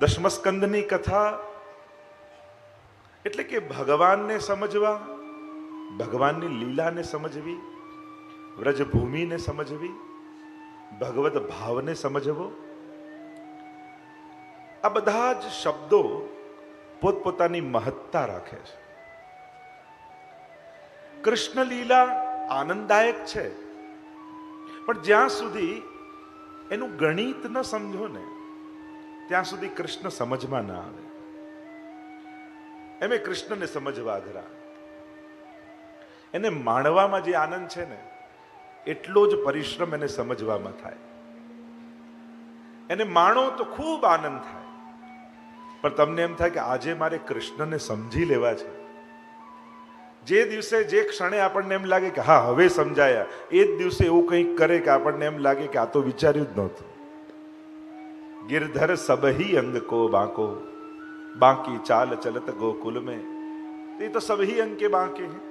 દશમસ્કંદની કથા એટલે કે ભગવાનને સમજવા, ભગવાનની લીલાને સમજવી, વ્રજભૂમિને સમજવી, ભગવદ ભાવને સમજવો, આ બધા જ શબ્દો પોતપોતાની મહત્તા રાખે છે. કૃષ્ણ લીલા આનંદદાયક છે, પણ જ્યાં સુધી એનું ગણિત ન સમજો ને ત્યાં સુધી કૃષ્ણ સમજમાં ના આવે. એમે કૃષ્ણને સમજવા અઘરા. એને માણવામાં જે આનંદ છે ને એટલો જ પરિશ્રમ એને સમજવામાં થાય. એને માણો તો ખૂબ આનંદ થાય, પણ તમને એમ થાય કે આજે મારે કૃષ્ણને સમજી લેવા છે. જે દિવસે જે ક્ષણે આપણને એમ લાગે કે હા હવે સમજાયા, એ જ દિવસે એવું કંઈક કરે કે આપણને એમ લાગે કે આ તો વિચાર્યું જ નહોતું. गिरधर सबही अंग को बांको, बांकी चाल चलत गोकुल में. ये तो सभी अंग के बांके हैं,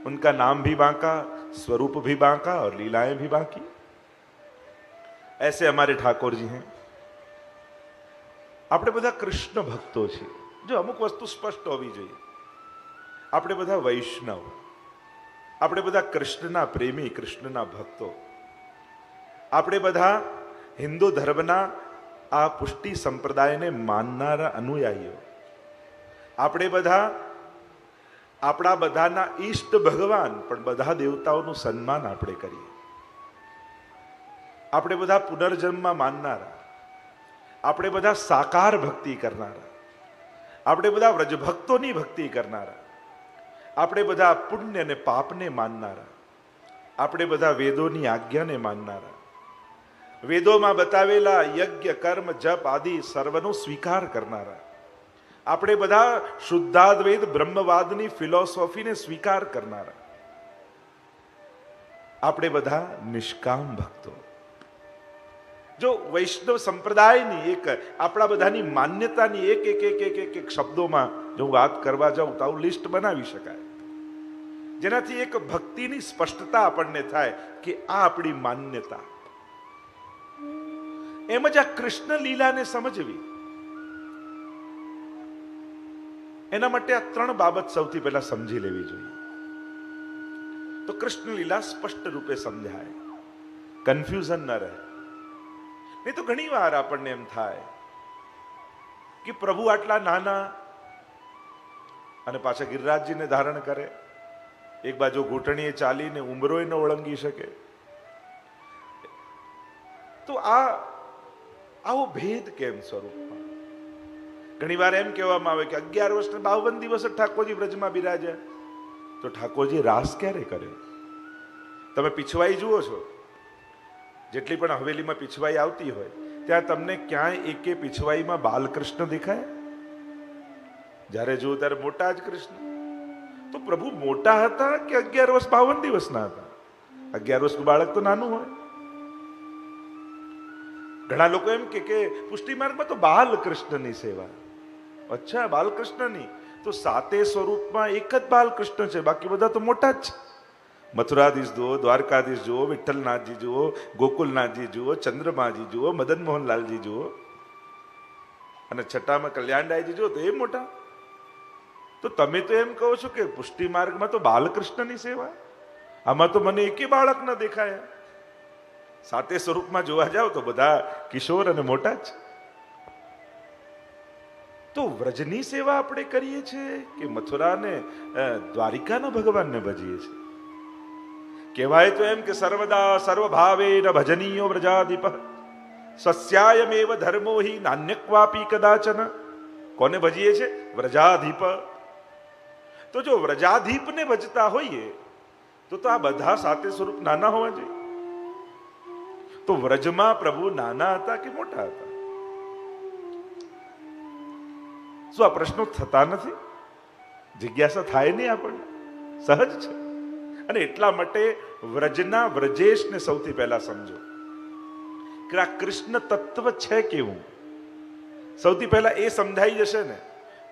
उनका नाम भी बांका, स्वरूप भी बांका और लीलाएं भी बांकी. ऐसे हमारे ठाकुर जी हैं. આપણે બધા કૃષ્ણ ભક્તો છીએ. જો અમુક વસ્તુ સ્પષ્ટ હોવી જોઈએ, આપણે બધા વૈષ્ણવ, આપણે બધા કૃષ્ણના પ્રેમી, કૃષ્ણના ભક્તો, આપણે બધા હિન્દુ ધર્મના આ પુષ્ટિ સંપ્રદાયને માનનારા અનુયાયીઓ, આપણે બધા આપણા બધાના ઈષ્ટ ભગવાન પણ બધા દેવતાઓનું સન્માન આપણે કરીએ. આપણે બધા પુનર્જન્મમાં માનનારા, આપણે બધા સાકાર ભક્તિ કરનારા, આપણે બધા વ્રજભક્તોની ભક્તિ કરનારા, આપણે બધા પુણ્ય અને પાપને માનનારા, આપણે બધા વેદોની આજ્ઞાને માનનારા, વેદોમાં બતાવેલા યજ્ઞ કર્મ જપ આદિ સર્વનો સ્વીકાર કરનારા, આપણે બધા શુદ્ધાદ્વૈત બ્રહ્મવાદની ફિલોસોફીને સ્વીકાર કરનારા, આપણે બધા નિષ્કામ ભક્તો. જો વૈષ્ણવ સંપ્રદાયની એક આપણા બધાની માન્યતાની એક એક એક એક એક એક શબ્દોમાં જો વાત કરવા જાઉં તો આવું લિસ્ટ બનાવી શકાય, જેનાથી એક ભક્તિની સ્પષ્ટતા આપણને થાય કે આ આપણી માન્યતા. એમ જ આ કૃષ્ણ લીલાને સમજવી, એના માટે આ ત્રણ બાબત સૌથી પહેલા સમજી લેવી જોઈએ. તો કૃષ્ણ લીલા સ્પષ્ટ રૂપે સમજાય, કન્ફ્યુઝન ન રહે. નહીં તો ઘણી વાર આપણને એમ થાય કે પ્રભુ આટલા નાના અને પાછા ગિરિરાજજીને ધારણ કરે, એક બાજુ ઘૂંટણીએ ચાલીને ઉંબરોય ન ઓળંગી શકે, તો આવો ભેદ કેમ સ્વરૂપમાં? ઘણી વાર એમ કહેવામાં આવે કે 11 વર્ષ ને 52 દિવસ ઠાકોરજી વ્રજમાં બિરાજ્યા, તો ઠાકોરજી રાસ ક્યારે કર્યો? તમે પીછવાઈ જુઓ છો, જેટલી પણ હવેલીમાં પીછવાઈ આવતી હોય ત્યાં તમને ક્યાંય એકે પીછવાઈમાં બાલકૃષ્ણ દેખાય? જ્યારે જુઓ ત્યારે મોટા જ કૃષ્ણ. તો પ્રભુ મોટા હતા કે 11 વર્ષ 52 દિવસના હતા? 11 વર્ષનું બાળક તો નાનું હોય. ઘણા લોકો એમ કે પુષ્ટિ માર્ગમાં તો બાલકૃષ્ણની સેવા. અચ્છા, બાલકૃષ્ણની તો સાતે સ્વરૂપમાં એક જ બાલકૃષ્ણ છે, બાકી બધા તો મોટા જ છે. મથુરાધીશ જુઓ, દ્વારકાધીશ જુઓ, વિઠ્ઠલનાથજી જુઓ, ગોકુલનાથજી જુઓ, ચંદ્રમાજી જુઓ, મદન મોહનલાલજી જુઓ, અને છઠ્ઠામાં કલ્યાણરાયજી જુઓ, તો એ મોટા. તો તમે તો એમ કહો છો કે પુષ્ટિ માર્ગમાં તો બાલકૃષ્ણની સેવા, આમાં તો મને એકે બાળક ન દેખાયા. સાતે સ્વરૂપમાં જોવા જાવ તો બધા કિશોર અને મોટા જ. તો વ્રજની સેવા આપણે કરીએ છીએ કે મથુરા ને દ્વારિકાના ભગવાનને ભજીએ છીએ? કહેવાય તો એમ કે સર્વદા સર્વભાવે ન ભજનીયો વ્રજાધિપ, સસ્યાયમેવ ધર્મો હિ નાન્યક્વાપી કદાચન. કોને ભજીએ છે? વ્રજાધિપ. તો જો વ્રજાધિપને ભજતા હોઈએ તો આ બધા સાતે સ્વરૂપ નાના હોવા જોઈએ. તો વ્રજમાં પ્રભુ નાના હતા કે મોટા હતા? શું આ પ્રશ્નો થતા નથી? જિજ્ઞાસા થાય નહીં આપણને? સહજ છે. અને એટલા માટે વ્રજના વ્રજેશને સૌથી પહેલા સમજો કે આ કૃષ્ણ તત્વ છે કેવું. સૌથી પહેલા એ સમજાઈ જશે ને,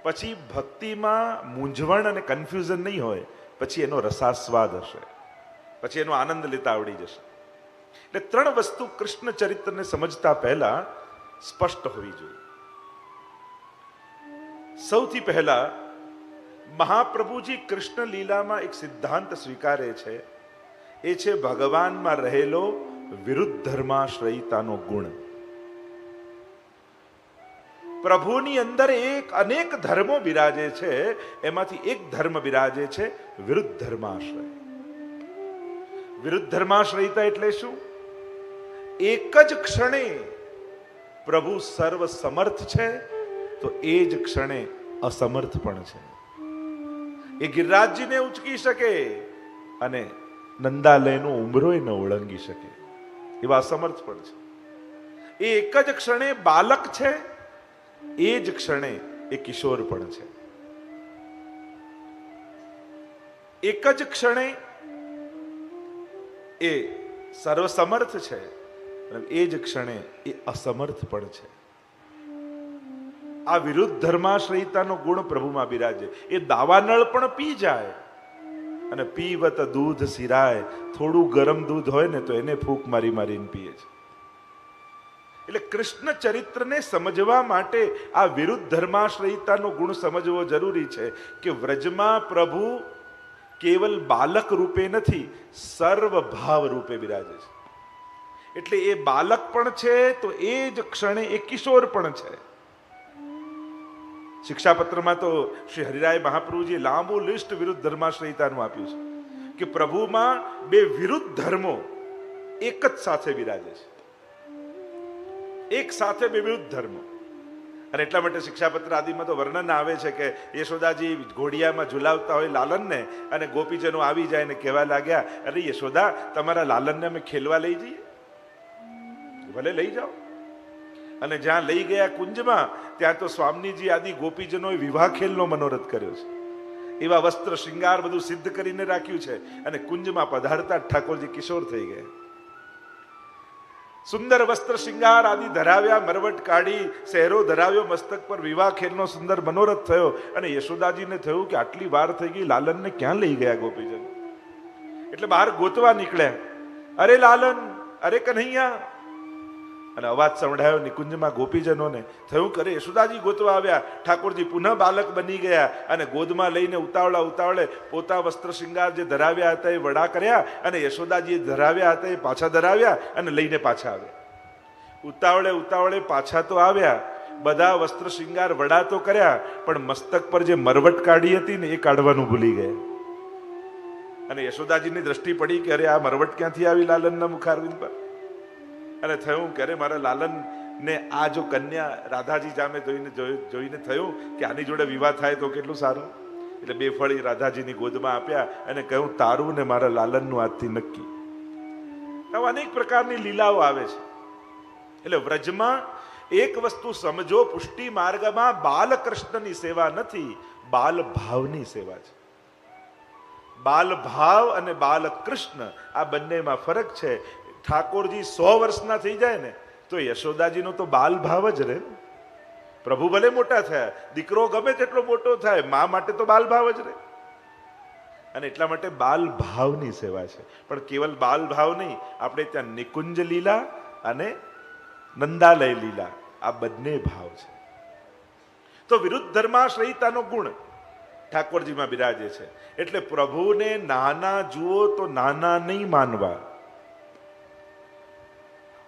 પછી ભક્તિમાં મૂંઝવણ અને કન્ફ્યુઝન નહીં હોય, પછી એનો રસાસ્વાદ હશે, પછી એનો આનંદ લેતા આવડી જશે. એટલે ત્રણ વસ્તુ કૃષ્ણ ચરિત્રને સમજતા પહેલા સ્પષ્ટ હોવી જોઈએ. સૌથી પહેલા મહાપ્રભુજી કૃષ્ણ લીલામાં એક સિદ્ધાંત સ્વીકારે છે, એ છે ભગવાનમાં રહેલો વિરુદ્ધ ધર્માશ્રયિતાનો ગુણ. પ્રભુની અંદર અનેક ધર્મો બિરાજે છે, એમાંથી એક ધર્મ બિરાજે છે વિરુદ્ધ ધર્માશ્રય. વિરુદ્ધ ધર્માશ્રયિતા એટલે શું? એક જ ક્ષણે પ્રભુ સર્વ સમર્થ છે તો એ જ ક્ષણે અસમર્થ પણ છે. એ ગિરિરાજજીને ઉચકી શકે અને નંદાલયનો ઉંબરોય ન ઓળંગી શકે એવા અસમર્થ પણ છે. એ એક જ ક્ષણે બાલક છે, એ જ ક્ષણે એ કિશોર પણ છે. એક જ ક્ષણે એ સર્વસમર્થ છે, એ જ ક્ષણે એ અસમર્થ પણ છે. આ વિરુદ્ધ ધર્માશ્રયિતાનો ગુણ પ્રભુમાં બિરાજે. એ દાવાનળ પણ પી જાય અને પીવત દૂધ સિરાય. થોડું ગરમ દૂધ હોય ને તો એને ફૂંક મારી મારીને પીએ છે. એટલે કૃષ્ણ ચરિત્રને સમજવા માટે આ વિરુદ્ધ ધર્માશ્રયિતાનો ગુણ સમજવો જરૂરી છે કે વ્રજમાં પ્રભુ કેવલ બાલક રૂપે નથી, સર્વ ભાવ રૂપે બિરાજે છે. એટલે એ બાલક પણ છે તો એ જ ક્ષણે એ કિશોર પણ છે. શિક્ષાપત્રમાં તો શ્રી હરિરાય મહાપ્રભુજી લાંબુ લિસ્ટ વિરુદ્ધ ધર્માશ્રયિતાનું આપ્યું છે કે પ્રભુમાં બે વિરુદ્ધ ધર્મો એક જ સાથે બિરાજે છે. એક સાથે બે વિરુદ્ધ ધર્મો. અને એટલા માટે શિક્ષાપત્ર આદિમાં તો વર્ણન આવે છે કે યશોદાજી ઘોડિયામાં ઝુલાવતા હોય લાલનને, અને ગોપીજનો આવી જાય ને કહેવા લાગ્યા, અરે યશોદા, તમારા લાલનને અમે ખેલવા લઈ જઈએ. ભલે લઈ જાઓ. અને જ્યાં લઈ ગયા કુંજમાં, ત્યાં તો સ્વામીજી આદિ ગોપીજનોએ વિવાહ ખેલનો મનોરથ કર્યો છે. એવા વસ્ત્ર શૃંગાર બધું સિદ્ધ કરીને રાખ્યું છે. અને કુંજમાં પધારતા ઠાકોરજી કિશોર થઈ ગયા. સુંદર વસ્ત્ર શૃંગાર આદિ ધરાવ્યા, મરવટ કાઢી, શહેરો ધરાવ્યો મસ્તક પર, વિવાહ ખેલનો સુંદર મનોરથ થયો. અને યશોદાજીને થયું કે આટલી વાર થઈ ગઈ, લાલનને ક્યાં લઈ ગયા ગોપીજન? એટલે બહાર ગોતવા નીકળ્યા. અરે લાલન, અરે કન્હૈયા. અને અવાજ સંભળાયો નિકુંજમાં ગોપીજનોને. થયું કરે યશોદાજી ગોતવા આવ્યા. ઠાકોરજી પુનઃ બાલક બની ગયા અને ગોદમાં લઈને ઉતાવળે પોતા વસ્ત્ર શૃંગાર જે ધરાવ્યા હતા એ વડા કર્યા, અને યશોદાજી ધરાવ્યા હતા એ પાછા ધરાવ્યા અને લઈને પાછા આવ્યા. ઉતાવળે પાછા તો આવ્યા. બધા વસ્ત્ર શૃંગાર વડા તો કર્યા, પણ મસ્તક પર જે મરવટ કાઢી હતી ને એ કાઢવાનું ભૂલી ગયા. અને યશોદાજીની દ્રષ્ટિ પડી કે અરે આ મરવટ ક્યાંથી આવી લાલનના મુખારવિંદ પર? અને થયું કે અરે મારા લાલન ને આ જો કન્યા રાધાજી જામે જોઈને થયું કે આની જોડે વિવાહ થાય તો કેટલું સારું. એટલે બે ફળી રાધાજીની ગોદમાં આપ્યા અને કહ્યું, તારું ને મારા લાલનનું આજથી નક્કી. આવા અનેક પ્રકારની લીલાઓ આવે છે. એટલે વ્રજમાં એક વસ્તુ સમજો, પુષ્ટિ માર્ગમાં બાલકૃષ્ણની સેવા નથી, બાલ ભાવની સેવા છે. બાલ ભાવ અને બાલકૃષ્ણ આ બંનેમાં ફરક છે. ઠાકોરજી 100 વર્ષના થઈ જાય ને તો યશોદાજીનો તો બાલ ભાવ જ રહે. પ્રભુ ભલે મોટા થયા, દીકરો ગમે તેટલો મોટો થાય, મા માટે તો બાલ ભાવ જ રહે. અને એટલા માટે બાલ ભાવની સેવા છે. પણ કેવલ બાલ ભાવ નહીં, આપણે ત્યાં નિકુંજ લીલા અને નંદાલય લીલા આ બંને ભાવ છે. તો વિરુદ્ધ ધર્માશ્રયિતાનો ગુણ ઠાકોરજીમાં બિરાજે છે. એટલે પ્રભુને નાના જુઓ તો નાના નહીં માનવા.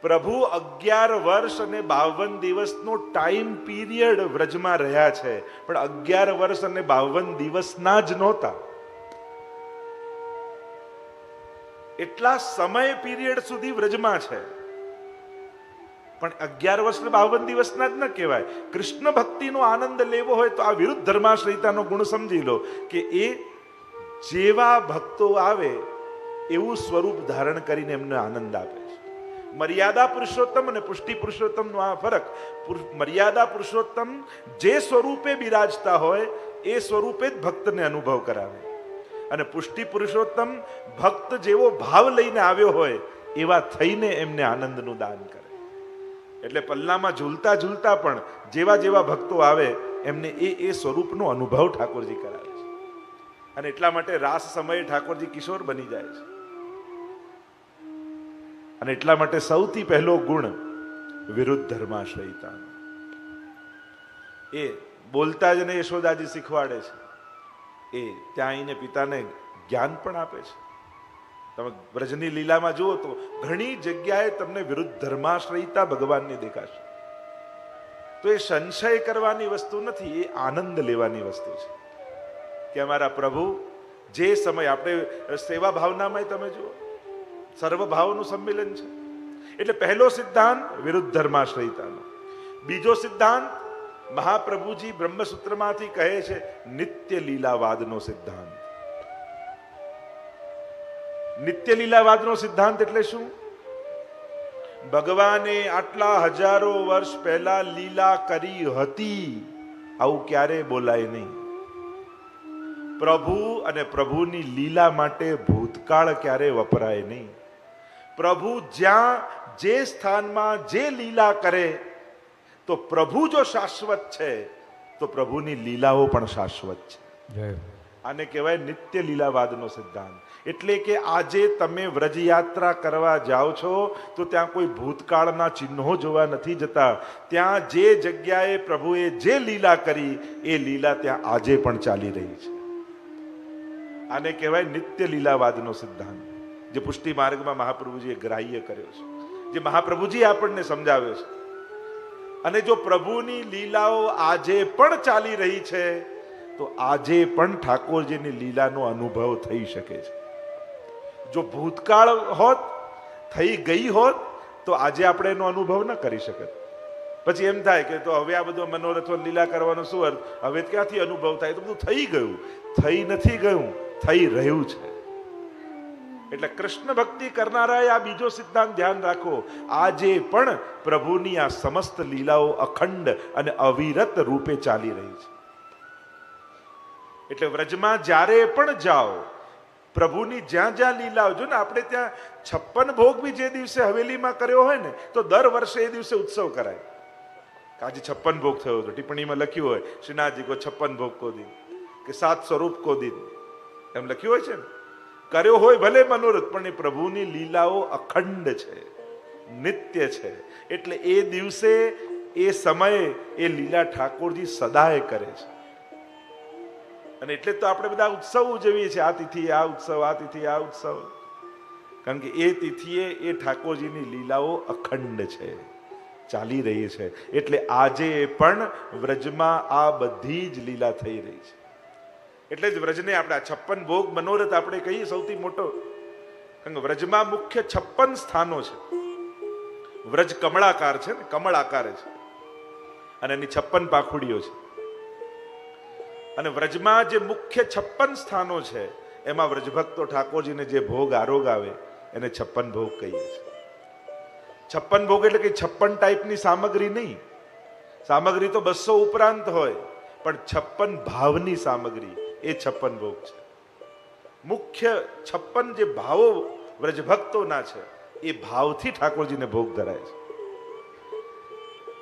પ્રભુ 11 વર્ષ અને 52 દિવસનો ટાઈમ પીરિયડ વ્રજમાં રહ્યા છે, પણ 11 વર્ષ અને 52 દિવસના જ નહોતા. એટલા સમય પીરિયડ સુધી વ્રજમાં છે, પણ 11 વર્ષ ને 52 દિવસના જ ન કહેવાય. કૃષ્ણ ભક્તિનો આનંદ લેવો હોય તો આ વિરુદ્ધ ધર્માશ્રયિતાનો ગુણ સમજી લો કે એ જેવા ભક્તો આવે એવું સ્વરૂપ ધારણ કરીને એમને આનંદ આપે છે. મર્યાદા પુરુષોત્તમ અને પુષ્ટિ પુરુષોત્તમનો આ ફરક. મર્યાદા પુરુષોત્તમ જે સ્વરૂપે બિરાજતા હોય એ સ્વરૂપે જ ભક્તને અનુભવ કરાવે, અને પુષ્ટિ પુરુષોત્તમ ભક્ત જેવો ભાવ લઈને આવ્યો હોય એવા થઈને એમને આનંદનું દાન કરે. એટલે પલ્લામાં ઝૂલતા ઝૂલતા પણ જેવા જેવા ભક્તો આવે એમને એ સ્વરૂપનો અનુભવ ઠાકોરજી કરાવે છે. અને એટલા માટે રાસ સમયે ઠાકોરજી કિશોર બની જાય છે. અને એટલા માટે સૌથી પહેલો ગુણ વિરુદ્ધ ધર્માશ્રયિતા. એ બોલતા જ ને યશોદાજી શીખવાડે છે, એ ત્યાં આવીને પિતાને જ્ઞાન પણ આપે છે. તમે વ્રજની લીલામાં જુઓ તો ઘણી જગ્યાએ તમને વિરુદ્ધ ધર્માશ્રયતા ભગવાનની દેખાશે. તો એ સંશય કરવાની વસ્તુ નથી, એ આનંદ લેવાની વસ્તુ છે કે અમારા પ્રભુ જે સમય, આપણે સેવા ભાવનામાં તમે જુઓ સર્વભાવનું સંમેલન છે. એટલે પહેલો સિદ્ધાંત વિરુદ્ધ ધર્માશ્રયતાનો. બીજો સિદ્ધાંત મહાપ્રભુજી બ્રહ્મસૂત્રમાંથી કહે છે નિત્ય લીલાવાદનો સિદ્ધાંત. નિત્ય લીલાવાદનો સિદ્ધાંત એટલે શું? ભગવાને આટલા હજારો વર્ષ પહેલા લીલા કરી હતી, આવું ક્યારે બોલાય નહીં. પ્રભુ અને પ્રભુની લીલા માટે ભૂતકાળ ક્યારે વપરાય નહીં. પ્રભુ જ્યાં જે સ્થાનમાં જે લીલા કરે, તો પ્રભુ જો શાશ્વત છે તો પ્રભુની લીલાઓ પણ શાશ્વત છે. આને કહેવાય નિત્ય લીલાવાદનો સિદ્ધાંત. એટલે કે આજે તમે વ્રજયાત્રા કરવા જાઓ છો તો ત્યાં કોઈ ભૂતકાળના ચિહ્નો જોવા નથી જતા. ત્યાં જે જગ્યાએ પ્રભુએ જે લીલા કરી એ લીલા ત્યાં આજે પણ ચાલી રહી છે. આને કહેવાય નિત્ય લીલાવાદનો સિદ્ધાંત, જે પુષ્ટિ માર્ગમાં મહાપ્રભુજીએ ગ્રાહ્ય કર્યો છે, જે મહાપ્રભુજી આપણને સમજાવ્યો છે. અને જો પ્રભુની લીલાઓ આજે પણ ચાલી રહી છે તો આજે પણ ઠાકોરજીની લીલાનો અનુભવ થઈ શકે છે. જો ભૂતકાળ હોત, થઈ ગઈ હોત, તો આજે આપણે એનો અનુભવ ન કરી શકત. પછી એમ થાય કે તો હવે આ બધો મનોરથો લીલા કરવાનો શું અર્થ? હવે ક્યાંથી અનુભવ થાય? તો બધું થઈ ગયું. થઈ નથી ગયું, થઈ રહ્યું છે. એટલે કૃષ્ણ ભક્તિ કરનારાએ આ બીજો સિદ્ધાંત ધ્યાન રાખો, આજે પણ પ્રભુની આ સમસ્ત લીલાઓ અખંડ અને અવિરત રૂપે ચાલી રહી છે. એટલે વ્રજમાં જ્યારે પણ જાઓ, પ્રભુની જ્યાં જ્યાં લીલાઓ, જો ને આપણે ત્યાં 56 ભોગ બી જે દિવસે હવેલીમાં કર્યો હોય ને, તો દર વર્ષે એ દિવસે ઉત્સવ કરાય. આજે 56 ભોગ થયો તો ટિપ્પણીમાં લખ્યું હોય શ્રીનાથજી કો 56 ભોગ કો દિન કે 7 સ્વરૂપ કો દિન, એમ લખ્યું હોય છે ને. કર્યો હોય ભલે મનોરથ, પણ એ પ્રભુની લીલાઓ અખંડ છે, નિત્ય છે. એટલે એ દિવસે, એ સમયે એ લીલા ઠાકોરજી સદાય કરે છે. અને એટલે તો આપણે બધા ઉત્સવ ઉજવીએ છીએ, આ તિથિએ આ ઉત્સવ, આ તિથિએ આ ઉત્સવ. કારણ કે એ તિથિએ એ ઠાકોરજીની લીલાઓ અખંડ છે, ચાલી રહી છે. એટલે આજે પણ વ્રજમાં આ બધી જ લીલા થઈ રહી છે. એટલે જ વ્રજને આપણે આ 56 ભોગ મનોરથ આપણે કહીએ સૌથી મોટો. કારણ કે વ્રજમાં મુખ્ય 56 સ્થાનો છે. વ્રજ કમળાકાર છે ને, કમળ આકારે છે, અને એની 56 પાંખુડીઓ છે. અને વ્રજમાં જે મુખ્ય 56 સ્થાનો છે, એમાં વ્રજભક્તો ઠાકોરજીને જે ભોગ આરોગ આવે એને 56 ભોગ કહીએ છીએ. 56 ભોગ એટલે કે 56 ટાઈપની સામગ્રી નહીં. સામગ્રી તો 200 ઉપરાંત હોય, પણ 56 ભાવની સામગ્રી, એ 56 ભોગ છે. મુખ્ય 56 જે ભાવો વ્રજભક્તોના છે, એ ભાવથી ઠાકોરજીને ભોગ ધરાય છે.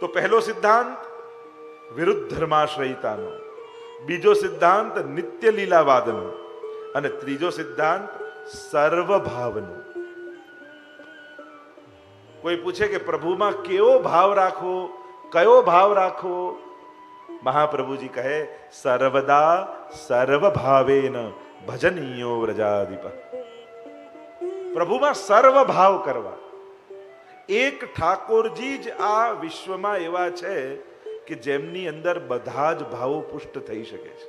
તો પહેલો સિદ્ધાંત વિરુદ્ધ ધર્માશ્રયતાનો, બીજો સિદ્ધાંત નિત્ય લીલાવાદનો, અને ત્રીજો સિદ્ધાંત સર્વભાવનો. કોઈ પૂછે કે પ્રભુમાં કેવો ભાવ રાખવો, કયો ભાવ રાખવો? મહાપ્રભુજી કહે સર્વદા સર્વભાવેન ભજનીયો વ્રજાધિપ. પ્રભુમાં સર્વ ભાવ કરવા. એક ઠાકોરજી જ આ વિશ્વમાં એવા છે કે જેમની અંદર બધા જ ભાવો પુષ્ટ થઈ શકે છે.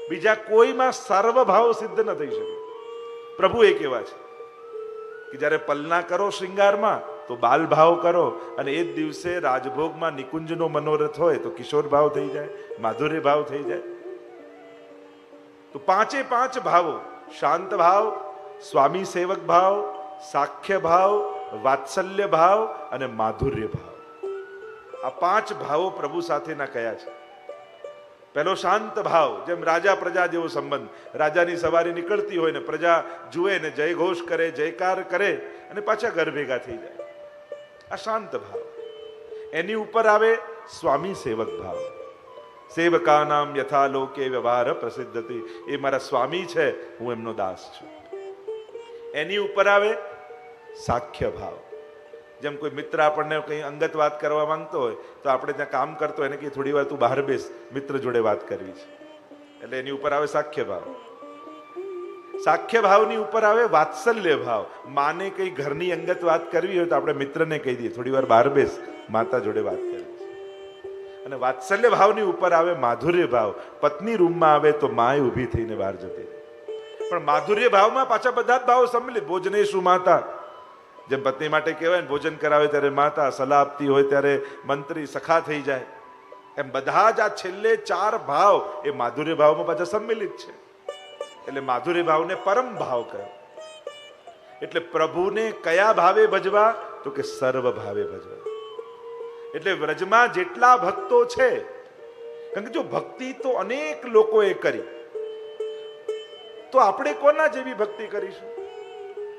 બીજા કોઈમાં સર્વ ભાવ સિદ્ધ ન થઈ શકે. પ્રભુ એક એવા છે કે જ્યારે પલના કરો શૃંગારમાં તો બાલ ભાવ કરો, અને એ જ દિવસે રાજભોગમાં નિકુંજનો મનોરથ હોય તો કિશોર ભાવ થઈ જાય, માધુર્ય ભાવ થઈ જાય. તો 5 ભાવો, શાંત ભાવ, સ્વામી સેવક ભાવ, સાખ્ય ભાવ, વાત્સલ્ય ભાવ અને માધુર્ય ભાવ. આ 5 ભાવો પ્રભુ સાથેના કયા છે? પહેલો શાંત ભાવ, જેમ રાજા પ્રજા જેવો સંબંધ. રાજાની સવારી નીકળતી હોય ને પ્રજા જુએ ને જય ઘોષ કરે, જયકાર કરે અને પાછા ઘર ભેગા થઈ જાય. આ શાંત ભાવ. એની ઉપર આવે સ્વામી સેવક ભાવ. સેવકા નામ યથા લોકે વ્યવહાર પ્રસિદ્ધતિ. એ મારા સ્વામી છે, હું એમનો દાસ છું. એની ઉપર આવે સાખ્ય ભાવ. જેમ કોઈ મિત્ર આપણને કંઈ અંગત વાત કરવા માંગતો હોય તો આપણે ત્યાં કામ કરતો હોય એને કે થોડી વાર તું બહાર બેસ, મિત્ર જોડે વાત કરવી છે. એટલે એની ઉપર આવે સાખ્ય ભાવ. સાખ્ય ભાવની ઉપર આવે વાત્સલ્ય ભાવ. માને કઈ ઘરની અંગત વાત કરવી હોય તો આપણે મિત્રને કહી દઈએ થોડી વાર બહાર બેસ, માતા જોડે વાત કરવી છે. અને વાત્સલ્ય ભાવની ઉપર આવે માધુર્ય ભાવ. પત્ની રૂમમાં આવે તો માય ઊભી થઈને બહાર જતી. પણ માધુર્ય ભાવમાં પાછા બધા જ ભાવો સંમિલિત. ભોજનેશુ માતા, જેમ પત્ની માટે કહેવાય ને ભોજન કરાવે ત્યારે માતા, સલાહ આપતી હોય ત્યારે મંત્રી, સખા થઈ જાય, એમ બધા જ આ છેલ્લે 4 ભાવ એ માધુર્ય ભાવમાં પાછા સંમિલિત છે. એટલે માધુર્ય ભાવને પરમ ભાવ કહે. એટલે પ્રભુને કયા ભાવે ભજવા? તો કે સર્વ ભાવે ભજવા. એટલે વ્રજમાં જેટલા ભક્તો છે, કારણ કે જો ભક્તિ તો અનેક લોકોએ કરી, તો આપણે કોના જેવી ભક્તિ કરીશું?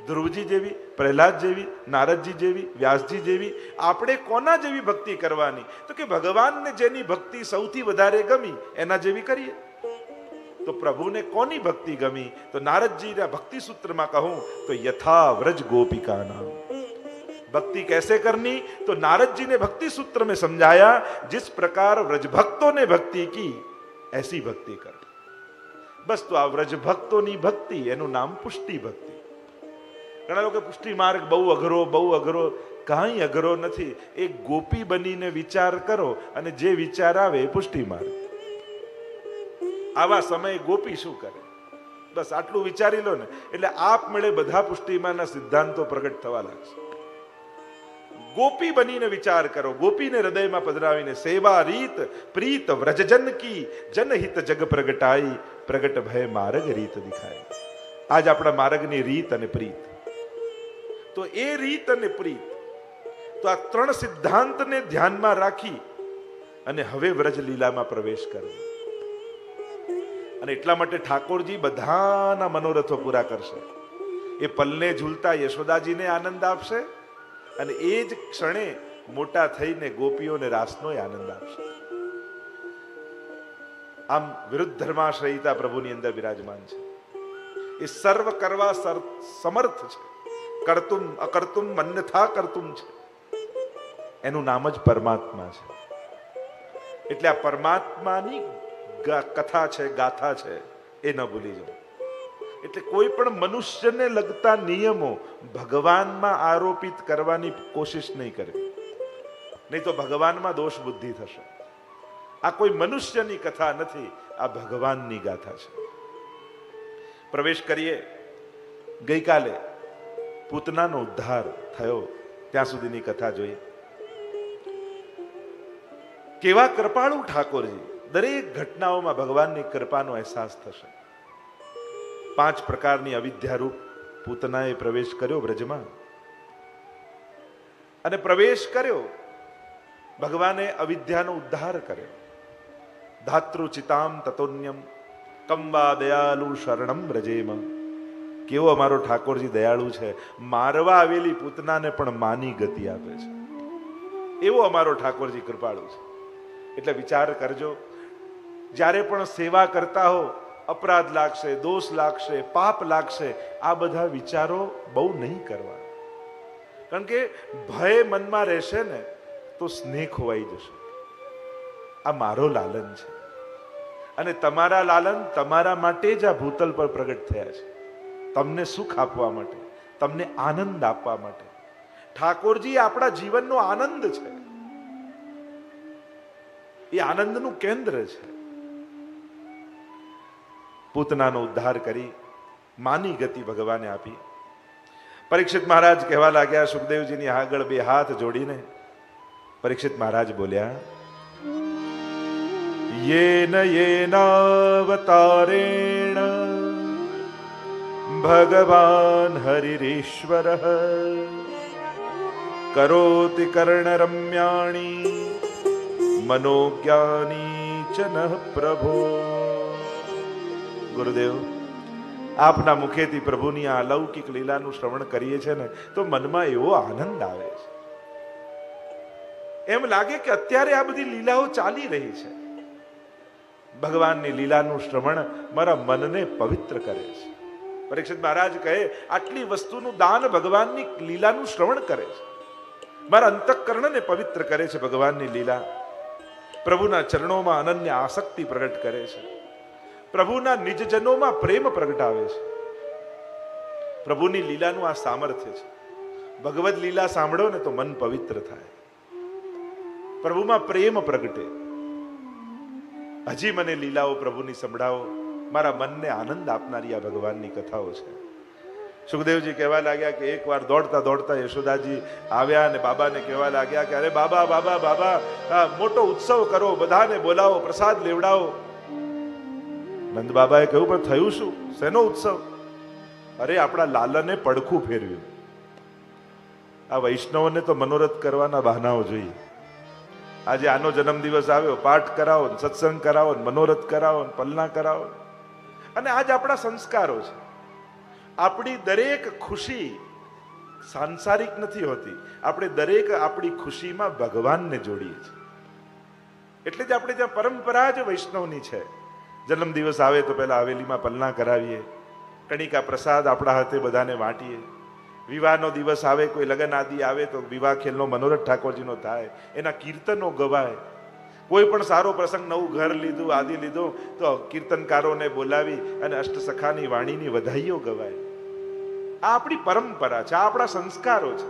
ધ્રુવજી જેવી, પ્રહલાદ જેવી, નારદજી જેવી, વ્યાસજી જેવી? આપણે કોના જેવી ભક્તિ કરવાની? તો કે ભગવાનને જેની ભક્તિ સૌથી વધારે ગમી એના જેવી કરીએ. તો પ્રભુને કોની ભક્તિ ગમી? તો નારદજીના ભક્તિ સૂત્રમાં કહું તો યથા વ્રજ ગોપિકા નામ. भक्ति कैसे करनी? तो नारद जी ने भक्ति सूत्र में समझाया, जिस प्रकार व्रज भक्तों ने भक्ति की ऐसी भक्ति कर. बस तो आ व्रज भक्तों ની ભક્તિ, એનું નામ પુષ્ટિ ભક્તિ. ઘણા લોકો પુષ્ટિ માર્ગ બહુ અઘરો. કાંઈ અઘરો નથી. એક ગોપી બનીને વિચાર કરો અને જે વિચાર આવે એ પુષ્ટિ માર્ગ. આવા સમયે ગોપી શું કરે? બસ આટલું વિચારી લો ને, એટલે આપમેળે બધા પુષ્ટિમાના સિદ્ધાંતો પ્રગટ થવા લાગશે. ગોપી બનીને વિચાર કરો, ગોપીને હૃદયમાં પધરાવીને સેવા રીત પ્રીત વ્રજજન કી જનહિત જગ પ્રગટાઈ પ્રગટ ભય માર્ગ રીત દિખાય. આજ આપણા માર્ગની રીત અને પ્રીત. તો એ રીત અને પ્રીત, તો આ 3 સિદ્ધાંતને ધ્યાનમાં રાખી અને હવે વ્રજ લીલામાં પ્રવેશ કરવો. અને એટલા માટે ઠાકોરજી બધાના મનોરથો પૂરા કરશે. એ પલને ઝૂલતા યશોદાજીને આનંદ આપશે અને એ જ ક્ષણે મોટા થઈને ગોપીઓને રાસનો આનંદ આપશે. આમ વિરુદ્ધ ધર્માશ્રયિતા પ્રભુની અંદર બિરાજમાન છે. એ સર્વ કરવા સમર્થ છે. કરતુમ અકર્તુમ અન્યથા કરતુમ છે. એનું નામ જ પરમાત્મા છે. એટલે આ પરમાત્માની કથા છે, ગાથા છે, એ ન ભૂલી જાઓ. એટલે કોઈ પણ મનુષ્યને લગતા નિયમો ભગવાનમાં આરોપિત કરવાની કોશિશ નહીં કરવી, નહીં તો ભગવાનમાં દોષ બુદ્ધિ થશે. આ કોઈ મનુષ્યની કથા નથી, આ ભગવાનની ગાથા છે. પ્રવેશ કરીએ. ગઈકાલે પૂતનાનો ઉદ્ધાર થયો ત્યાં સુધીની કથા જોઈએ. કેવા કૃપાળુ ઠાકોરજી! દરેક ઘટનાઓમાં ભગવાનની કૃપાનો અહેસાસ થશે. 5 પ્રકારની અવિદ્યારૂપ પૂતનાએ પ્રવેશ કર્યો બ્રજમાં. અને પ્રવેશ કર્યો, ભગવાને અવિદ્યાનો ઉદ્ધાર કર્યો. ધાતૃચિતામ તતોન્યમ કંવા દયાલુ શરણમ બ્રજેમ. કેવો અમારો ઠાકોરજી દયાળુ છે! મારવા આવેલી પૂતનાને પણ માની ગતિ આપે છે. એવો અમારો ઠાકોરજી કૃપાળુ છે. એટલે વિચાર કરજો, જ્યારે પણ સેવા કરતા હો, અપરાધ લાગશે, દોષ લાગશે, પાપ લાગશે, આ બધા વિચારો બહુ નહીં કરવા. કારણ કે ભય મનમાં રહેશે ને તો સ્નેહ ખોવાઈ જશે. આ મારો લાલન છે અને તમારા લાલન તમારા માટે જ આ ભૂતલ પર પ્રગટ થયા છે. તમને સુખ આપવા માટે, તમને આનંદ આપવા માટે. ઠાકોરજી આપણા જીવનનો આનંદ છે. એ આનંદનું કેન્દ્ર છે. પૂતનાનો ઉદ્ધાર કરી માની ગતિ ભગવાને આપી. પરીક્ષિત મહારાજ કહેવા લાગ્યા સુખદેવજીની આગળ 2 હાથ જોડીને. પરીક્ષિત મહારાજ બોલ્યા, યેન યેનાવતારેણ ભગવાન હરિરીશ્વરઃ કરોતિ કર્ણરમ્યાણી મનોજ્ઞાની ચ નઃ પ્રભો. ગુરુદેવ, આપના મુખેથી પ્રભુની આ અલૌકિક લીલાનું શ્રવણ કરીએ છીએ ને તો મનમાં એવો આનંદ આવે છે. એમ લાગે કે અત્યારે આ બધી લીલાઓ ચાલી રહી છે. ભગવાનની લીલાનું શ્રવણ મારા મનને પવિત્ર કરે છે. પરીક્ષિત મહારાજ કહે, આટલી વસ્તુનું દાન ભગવાનની લીલાનું શ્રવણ કરે છે. મારા અંતઃકરણને પવિત્ર કરે છે ભગવાનની લીલા. પ્રભુના ચરણોમાં અનન્ય આસક્તિ પ્રગટ કરે છે, પ્રભુના નિજજનોમાં પ્રેમ પ્રગટાવે છે. પ્રભુની લીલાનું આ સામર્થ્ય છે. ભગવદ લીલા સાંભળો ને તો મન પવિત્ર થાય, પ્રભુમાં પ્રેમ પ્રગટે. હજી મને લીલાઓ પ્રભુની સંભળાવો. મારા મનને આનંદ આપનારી આ ભગવાનની કથાઓ છે. સુખદેવજી કહેવા લાગ્યા કે એકવાર દોડતા દોડતા યશોદાજી આવ્યા અને બાબાને કહેવા લાગ્યા કે અરે બાબા બાબા બાબા, મોટો ઉત્સવ કરો, બધાને બોલાવો, પ્રસાદ લેવડાવો. નંદ બાબાએ કહ્યું પણ થયું શું? શેનો ઉત્સવ? અરે આપણા લાલને પડખું ફેરવ્યું. આ વૈષ્ણવને તો મનોરથ કરવાના બહાનાઓ જોઈએ. આજે આનો જન્મદિવસ આવ્યો, પાઠ કરાવો, સત્સંગ કરાવો, મનોરથ કરાવો, પલના કરાવો. અને આજ આપણા સંસ્કારો છે. આપણી દરેક ખુશી સાંસારિક નથી હોતી. આપણે દરેક આપણી ખુશીમાં ભગવાનને જોડીએ છીએ. એટલે જ આપણે ત્યાં પરંપરા જ વૈષ્ણવની છે. જન્મદિવસ આવે તો પહેલા હવેલીમાં પલના કરાવીએ, કણિકા પ્રસાદ આપણા હાથે બધાને વાંટીએ. વિવાહનો દિવસ આવે, કોઈ લગ્ન આદિ આવે તો વિવાહ ખેલનો મનોરથ ઠાકોરજીનો થાય, એના કીર્તનો ગવાય. કોઈ પણ સારો પ્રસંગ, નવું ઘર લીધું, આદિ લીધો તો કીર્તનકારોને બોલાવી અને અષ્ટસખાની વાણીની વધાઈઓ ગવાય. આ આપણી પરંપરા છે, આ આપણા સંસ્કારો છે.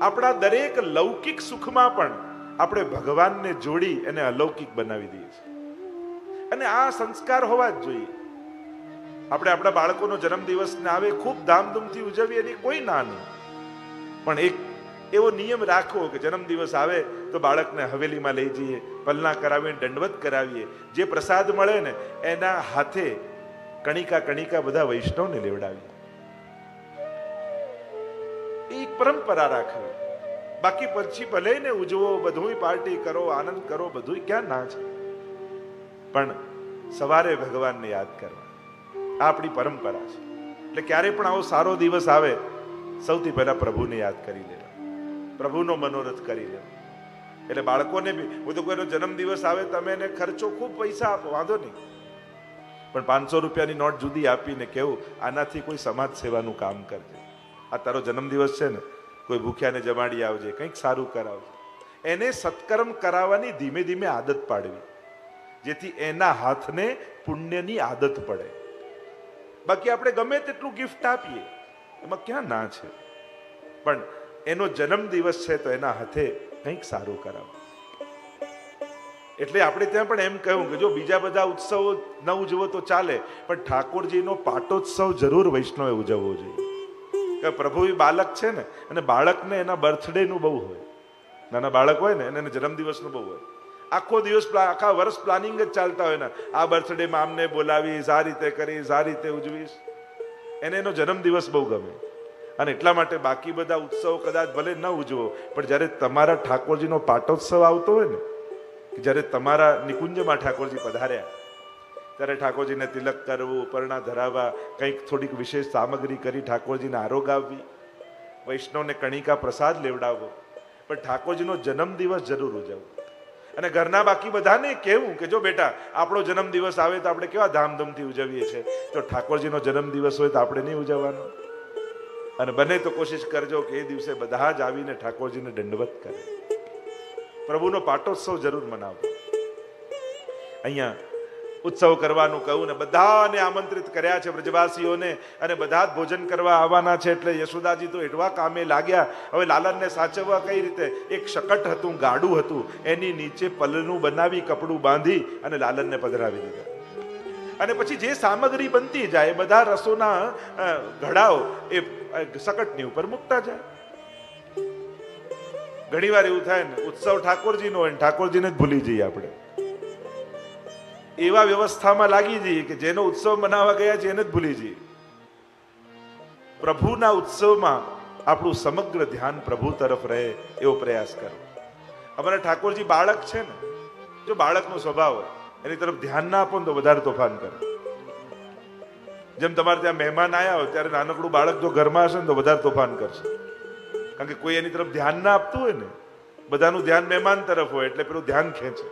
આપણા દરેક લૌકિક સુખમાં પણ આપણે ભગવાનને જોડી એને અલૌકિક બનાવી દઈએ છીએ. અને આ સંસ્કાર હોવા જ જોઈએ. આપણે આપણા બાળકોનો જન્મદિવસ આવે ખૂબ ધામધૂમથી ઉજવીએ, એની કોઈ ના નહીં, પણ એક એવો નિયમ રાખવો કે જન્મદિવસ આવે તો બાળકને હવેલીમાં લઈ જઈએ, પલના કરાવીને દંડવત કરાવીએ. જે પ્રસાદ મળે ને એના હાથે કણિકા કણિકા બધા વૈષ્ણવને લેવડાવીએ. એક પરંપરા રાખવી. બાકી પછી ભલે ને ઉજવો, બધું પાર્ટી કરો, આનંદ કરો, બધું ક્યાં ના છે, પણ સવારે ભગવાનને યાદ કરવા આ આપણી પરંપરા છે. એટલે ક્યારે પણ આવો સારો દિવસ આવે, સૌથી પહેલા પ્રભુને યાદ કરી લેવા, પ્રભુનો મનોરથ કરી લેવા. એટલે બાળકોને બી, હું તો કોઈનો જન્મદિવસ આવે તમે એને ખર્ચો ખૂબ પૈસા આપો, વાંધો નહીં, પણ 500 રૂપિયાની નોટ જુદી આપીને કેવું આનાથી કોઈ સમાજ સેવાનું કામ કરજે. આ તારો જન્મદિવસ છે ને, કોઈ ભૂખ્યાને જમાડી આવજે, કંઈક સારું કરાવજે. એને સત્કર્મ કરાવવાની ધીમે ધીમે આદત પાડવી, જેથી એના હાથને પુણ્યની આદત પડે. બાકી આપણે ગમે તેટલું ગિફ્ટ આપીએ, એમાં ક્યાં ના છે, પણ એનો જન્મદિવસ છે તો એના હાથે કંઈક સારું કરાવો. એટલે આપણે ત્યાં પણ એમ કહ્યું કે જો બીજા બધા ઉત્સવો ન ઉજવો તો ચાલે, પણ ઠાકોરજીનો પાટોત્સવ જરૂર વૈષ્ણવે ઉજવવો જોઈએ. કે પ્રભુ બાલક છે ને, અને બાળકને એના બર્થડેનું બહુ હોય. નાના બાળક હોય ને એને જન્મદિવસનું બહુ હોય. આખો દિવસ આખા વર્ષ પ્લાનિંગ જ ચાલતા હોય ને, આ બર્થડેમાં આમને બોલાવીશ, આ રીતે કરીશ, આ રીતે ઉજવીશ. એને એનો જન્મદિવસ બહુ ગમે. અને એટલા માટે બાકી બધા ઉત્સવ કદાચ ભલે ન ઉજવો, પણ જ્યારે તમારા ઠાકોરજીનો પાટોત્સવ આવતો હોય ને, કે જ્યારે તમારા નિકુંજમાં ઠાકોરજી પધાર્યા, ત્યારે ઠાકોરજીને તિલક કરવું, પરણા ધરાવવા, કંઈક થોડીક વિશેષ સામગ્રી કરી ઠાકોરજીને આરોગ આપવી, વૈષ્ણવને કણિકા પ્રસાદ લેવડાવવો, પણ ઠાકોરજીનો જન્મદિવસ જરૂર ઉજવવો. અને ઘરના બાકી બધાને કહેવું કે જો બેટા આપણો જન્મદિવસ આવે તો આપણે કેવા ધામધૂમથી ઉજવીએ છીએ, તો ઠાકોરજીનો જન્મદિવસ હોય તો આપણે નહીં ઉજવવાનો. અને બને તો કોશિશ કરજો કે એ દિવસે બધા જ આવીને ઠાકોરજીને દંડવત કરે, પ્રભુનો પાટોત્સવ જરૂર મનાવો. અહીંયા ઉત્સવ કરવાનું કહ્યું ને બધાને આમંત્રિત કર્યા છે બ્રજવાસીઓને, અને બધા જ ભોજન કરવા આવવાના છે. એટલે યશોદાજી તો એટલા કામે લાગ્યા. હવે લાલનને સાચવવા કઈ રીતે? એક શકટ હતું, ગાડું હતું, એની નીચે પલનું બનાવી કપડું બાંધી અને લાલનને પધરાવી દીધા. અને પછી જે સામગ્રી બનતી જાય બધા રસોના ઘડાઓ એ શકટની ઉપર મૂકતા જાય. ઘણી વાર એવું થાય ને, ઉત્સવ ઠાકોરજીનો હોય, ઠાકોરજીને જ ભૂલી જઈએ આપણે. એવા વ્યવસ્થામાં લાગી જઈએ કે જેનો ઉત્સવ મનાવવા ગયા છે એને જ ભૂલી જઈએ. પ્રભુના ઉત્સવમાં આપણું સમગ્ર ધ્યાન પ્રભુ તરફ રહે એવો પ્રયાસ કરો. અમારા ઠાકોરજી બાળક છે ને, જો બાળકનો સ્વભાવ હોય એની તરફ ધ્યાન ના આપો તો વધારે તોફાન કરે. જેમ તમારે ત્યાં મહેમાન આવ્યા હોય ત્યારે નાનકડું બાળક જો ઘરમાં હશે ને તો વધારે તોફાન કરશે, કારણ કે કોઈ એની તરફ ધ્યાન ના આપતું હોય ને, બધાનું ધ્યાન મહેમાન તરફ હોય એટલે પેલું ધ્યાન ખેંચે.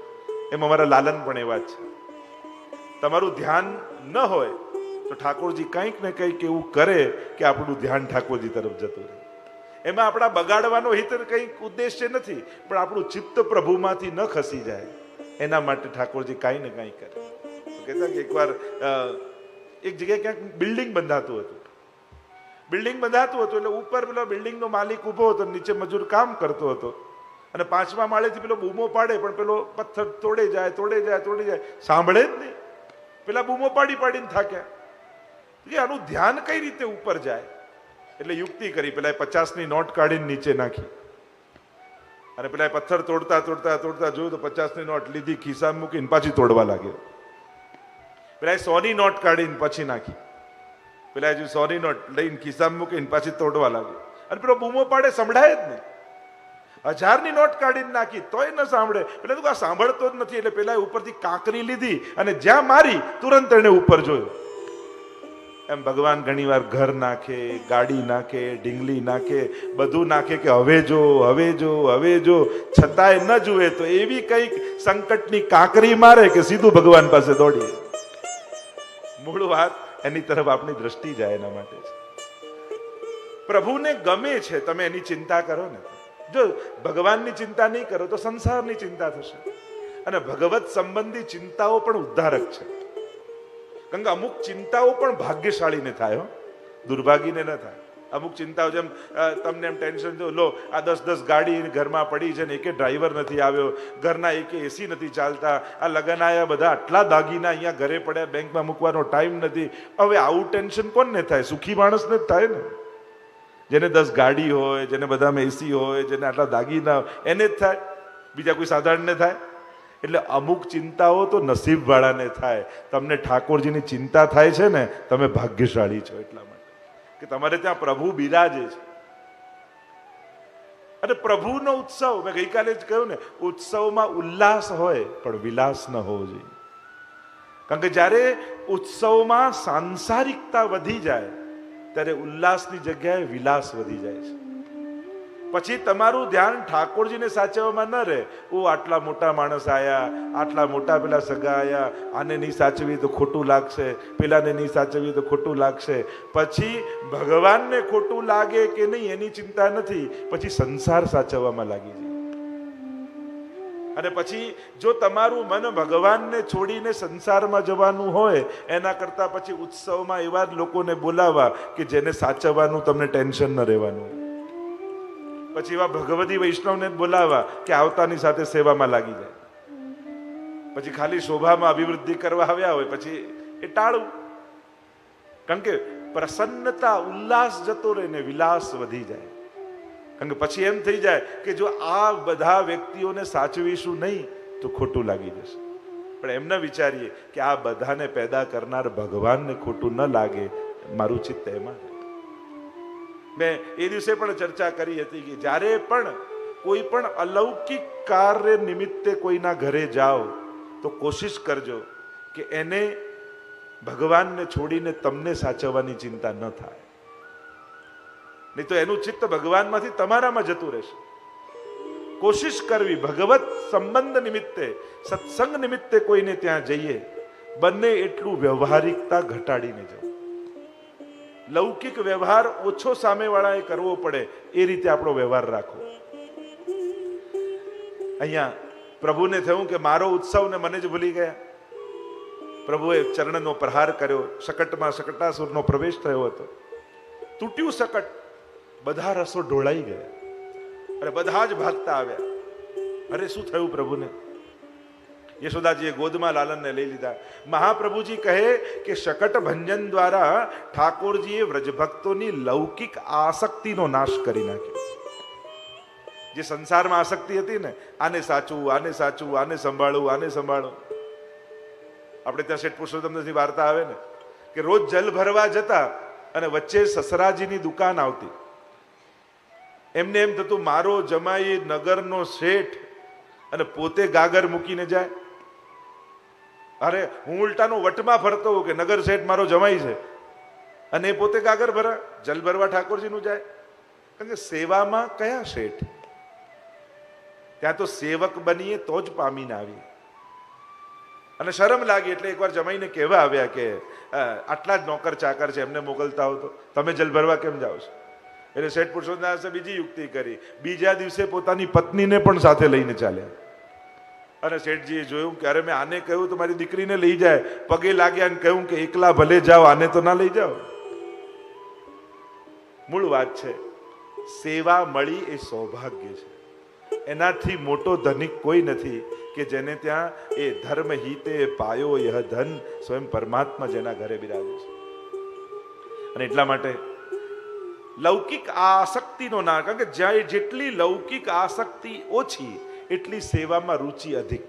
એમ અમારા લાલન પણ એવા જ છે. તમારું ધ્યાન ન હોય તો ઠાકોરજી કંઈક ને કંઈક એવું કરે કે આપણું ધ્યાન ઠાકોરજી તરફ જતું રહે. એમાં આપણા બગાડવાનો હિત કંઈ ઉદ્દેશ્ય નથી, પણ આપણું ચિત્ત પ્રભુમાંથી ન ખસી જાય એના માટે ઠાકોરજી કાંઈ ને કાંઈ કરે. કહેતા કે એકવાર એક જગ્યાએ ક્યાંક બિલ્ડિંગ બંધાતું હતું. બિલ્ડિંગ બંધાતું હતું એટલે ઉપર પેલો બિલ્ડિંગનો માલિક ઊભો હતો, નીચે મજૂર કામ કરતો હતો, અને 5મા માળેથી પેલો બૂમો પાડે, પણ પેલો પથ્થર તોડે જાય, સાંભળે જ નહીં. પેલા બૂમો પાડીને થાક્યા કે આનું ધ્યાન કઈ રીતે ઉપર જાય. એટલે યુક્તિ કરી, પેલા 50ની નોટ કાઢીને નીચે નાખી, અને પેલા પથ્થર તોડતા જોયું તો 50ની નોટ લીધી, ખિસ્સામાં મૂકીને પાછી તોડવા લાગ્યો. પેલા 100ની નોટ કાઢીને પછી નાખી, પેલા હજુ 100ની નોટ લઈને ખિસ્સામાં મૂકીને પાછી તોડવા લાગ્યો, અને પેલો બૂમો પાડે, સંભળાય જ નહીં. 1000ની નોટ કાઢીને નાખી તોય ન સાંભળે. પેલા તો આ સાંભળતો જ નથી. એટલે પેલા ઉપરથી કાંકરી લીધી અને જ્યાં મારી તુરંત એને ઉપર જોયું. એમ ભગવાન ઘણીવાર ઘર નાખે, ગાડી નાખે, ઢીંગલી નાખે, બધું નાખે કે હવે જો, છતાંય ન જુએ તો એવી કંઈક સંકટની કાંકરી મારે કે સીધું ભગવાન પાસે દોડીએ. મૂળ વાત એની તરફ આપણી દ્રષ્ટિ જાય એના માટે છે. પ્રભુને ગમે છે તમે એની ચિંતા કરો ને. જો ભગવાનની ચિંતા નહીં કરો તો સંસારની ચિંતા થશે. અને ભગવત સંબંધી ચિંતાઓ પણ ઉદ્ધારક છે. કારણ કે અમુક ચિંતાઓ પણ ભાગ્યશાળીને થાય, દુર્ભાગીને ન થાય. અમુક ચિંતાઓ જેમ તમને એમ ટેન્શન જો લો, આ 10 ગાડી ઘરમાં પડી છે ને એકે ડ્રાઈવર નથી આવ્યો, ઘરના એકે એસી નથી ચાલતા, આ લગન આયા બધા આટલા દાગીના અહીંયા ઘરે પડ્યા, બેંકમાં મૂકવાનો ટાઈમ નથી. હવે આવું ટેન્શન કોને થાય? સુખી માણસને જ થાય ને. જેને 10 ગાડી હોય, જેને બધામાં એસી હોય, જેને આટલા દાગીના, એને જ થાય, બીજા કોઈ સાધારણને થાય? એટલે અમુક ચિંતાઓ તો નસીબવાળાને થાય. તમને ઠાકોરજીની ચિંતા થાય છે ને, તમે ભાગ્યશાળી છો એટલા માટે કે તમારે ત્યાં પ્રભુ બિરાજે છે. અને પ્રભુનો ઉત્સવ, મેં ગઈકાલે જ કહ્યું ને, ઉત્સવમાં ઉલ્લાસ હોય પણ વિલાસ ન હોવો જોઈએ. કારણ કે જ્યારે ઉત્સવમાં સાંસારિકતા વધી જાય ત્યારે ઉલ્લાસની જગ્યાએ વિલાસ વધી જાય છે. પછી તમારું ધ્યાન ઠાકોરજીને સાચવવામાં ન રહે. આટલા મોટા માણસ આયા, આટલા મોટા પેલા સગા આયા, આને નહીં સાચવી તો ખોટું લાગશે, પેલાને નહીં સાચવી તો ખોટું લાગશે. પછી ભગવાનને ખોટું લાગે કે નહીં એની ચિંતા નથી, પછી સંસાર સાચવવામાં લાગી જાય. અને પછી જો તમારું મન ભગવાનને છોડીને સંસારમાં જવાનું હોય, એના કરતા પછી ઉત્સવમાં એવા જ લોકોને બોલાવવા કે જેને સાચવવાનું તમને ટેન્શન ન રહેવાનું. પછી એવા ભગવતી વૈષ્ણવને બોલાવવા કે આવતાની સાથે સેવામાં લાગી જાય. પછી ખાલી શોભામાં અભિવૃદ્ધિ કરવા આવ્યા હોય પછી એ ટાળવું. કારણ કે પ્રસન્નતા, ઉલ્લાસ જતો રહે ને વિલાસ વધી જાય. કારણ કે પછી એમ થઈ જાય કે જો આ બધા વ્યક્તિઓને સાચવીશું નહીં તો ખોટું લાગી જશે. પણ એમ ન વિચારીએ કે આ બધાને પેદા કરનાર ભગવાનને ખોટું ન લાગે, મારું ચિત્ત એમાં. મેં એ દિવસે પણ ચર્ચા કરી હતી કે જ્યારે પણ કોઈ પણ અલૌકિક કાર્ય નિમિત્તે કોઈના ઘરે જાઓ તો કોશિશ કરજો કે એને ભગવાનને છોડીને તમને સાચવવાની ચિંતા ન થાય. નહીં તો એનું ચિત્ત ભગવાનમાંથી તમારામાં જતું રહેશે. કોશિશ કરવી ભગવત સંબંધ નિમિત્તે, સત્સંગ નિમિત્તે કોઈને ત્યાં જઈએ, બંને એટલું વ્યવહારિકતા ઘટાડીને જવું. લૌકિક વ્યવહાર ઓછો સામેવાળાએ કરવો પડે એ રીતે આપણો વ્યવહાર રાખવો. અહીંયા પ્રભુને થયું કે મારો ઉત્સવ ને મને જ ભૂલી ગયા. પ્રભુએ ચરણનો પ્રહાર કર્યો, શકટમાં શકટાસુરનો પ્રવેશ થયો હતો. તૂટ્યું શકટ, બધા રસો ઢોળાઈ ગયા અને બધા જ ભાગતા આવ્યા. અરે શું થયું પ્રભુને? યશોદાજીએ ગોદમાં લાલનને લઈ લીધા. મહાપ્રભુજી કહે કે શકટ ભંજન દ્વારા ઠાકોરજીએ વ્રજભક્તોની લૌકિક આસક્તિનો નાશ કરી નાખ્યો. જે સંસારમાં આસક્તિ હતી ને, આને સાચવું, આને સાચવું, આને સંભાળવું, આને સંભાળવું. આપણે ત્યાં શેઠ પુરુષોત્તમની વાર્તા આવે ને કે રોજ જલ ભરવા જતા અને વચ્ચે સસરાજીની દુકાન આવતી. એમને એમ થતું મારો જમાઈ નગરનો શેઠ અને પોતે ગાગર મૂકીને જાય. અરે હું ઉલટાનો વટમાં ફરતો હોઉં કે નગર શેઠ મારો જમાઈ છે અને એ પોતે ગાગર ભરા, જલ ભરવા ઠાકોરજીનું જાય. કારણ કે સેવામાં કયા શેઠ? ત્યાં તો સેવક બનીએ તો જ પામીને આવીએ. અને શરમ લાગી એટલે એકવાર જમાઈને કહેવા આવ્યા કે આટલા જ નોકર ચાકર છે, એમને મોકલતા હો તો તમે જલ ભરવા કેમ જાઓ છો? એટલે શેઠ પુરુષોત્તમદાસે બીજી યુક્તિ કરી, બીજા દિવસે પોતાની પત્નીને પણ સાથે લઈને ચાલ્યા. અને શેઠજીએ જોયું કે અરે મેં આને કહ્યું તો મારી દીકરીને લઈ જાય, પગે લાગ્યા અને કહ્યું કે એકલા ભલે જાઓ, આને તો ના લઈ જાઓ. મૂળ વાત છે, સેવા મળી એ સૌભાગ્ય છે. એનાથી મોટો ધનિક કોઈ નથી કે જેને ત્યાં એ ધર્મ હિતે પાયો યહ ધન, સ્વયં પરમાત્મા જેના ઘરે બિરાજે છે. અને એટલા માટે લૌકિક આસક્તિનો ના, કારણ કે જ્યાં જેટલી લૌકિક આસક્તિ ઓછી એટલી સેવામાં રુચિ અધિક.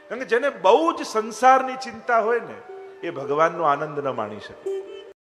કારણ કે જેને બહુ જ સંસારની ચિંતા હોય ને એ ભગવાનનો આનંદ ન માણી શકે.